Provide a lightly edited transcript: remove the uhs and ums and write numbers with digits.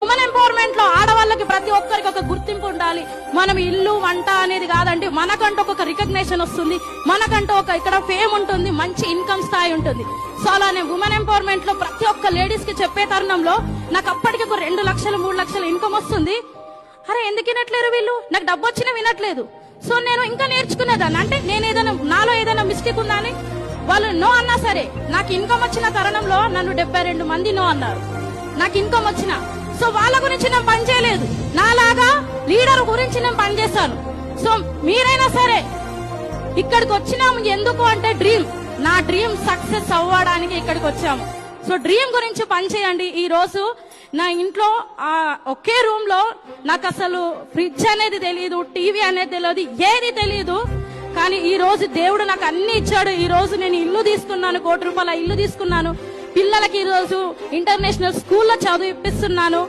Women empowerment లో ఆడవాళ్ళకి ప్రతి ఒక్కరికి ఒక గుర్తింపు ఉండాలి. మనం ఇల్లు వంట అనేది కాదండి, మనకంటూ ఒక రికగ్నేషన్ వస్తుంది, మనకంటూ ఒక ఇక్కడ ఫేమ్ ఉంటుంది, మంచి ఇన్కమ్ స్థాయి ఉంటుంది. సో అలానే ఉమెన్ ఎంపవర్మెంట్ లో ప్రతి ఒక్క లేడీస్ కి చెప్పే తరుణంలో నాకు అప్పటికి ఒక 2 లక్షలు 3 లక్షలు ఇన్కమ్ వస్తుంది. అరే ఎందుకు వినట్లేరు వీళ్ళు, నాకు డబ్బు వచ్చినా వినట్లేదు. సో నేను ఇంకా నేర్చుకునేదాన్ని, అంటే నేను ఏదైనా నాలో ఏదైనా మిస్టేక్ ఉందా అని వాళ్ళు నో అన్నా సరే, నాకు ఇన్కమ్ వచ్చిన తరుణంలో నన్ను 72 మంది నో అన్నారు నాకు ఇన్కమ్ వచ్చిన. సో వాళ్ళ గురించి నేను పని చేయలేదు, నాలాగా లీడర్ గురించి నేను పనిచేస్తాను. సో మీరైనా సరే ఇక్కడికి వచ్చినాము ఎందుకు అంటే నా డ్రీమ్ సక్సెస్ అవ్వడానికి ఇక్కడికి వచ్చాము. సో డ్రీమ్ గురించి పని చేయండి. ఈ రోజు నా ఇంట్లో ఒకే రూమ్ లో నాకు అసలు ఫ్రిడ్జ్ అనేది తెలియదు, టీవీ అనేది తెలియదు, ఏది తెలియదు. కానీ ఈ రోజు దేవుడు నాకు అన్ని ఇచ్చాడు. ఈ రోజు నేను ఇల్లు తీసుకున్నాను, 1 కోటి రూపాయల ఇల్లు తీసుకున్నాను. పిల్లలకి ఈ రోజు ఇంటర్నేషనల్ స్కూల్లో చదివిపిస్తున్నాను.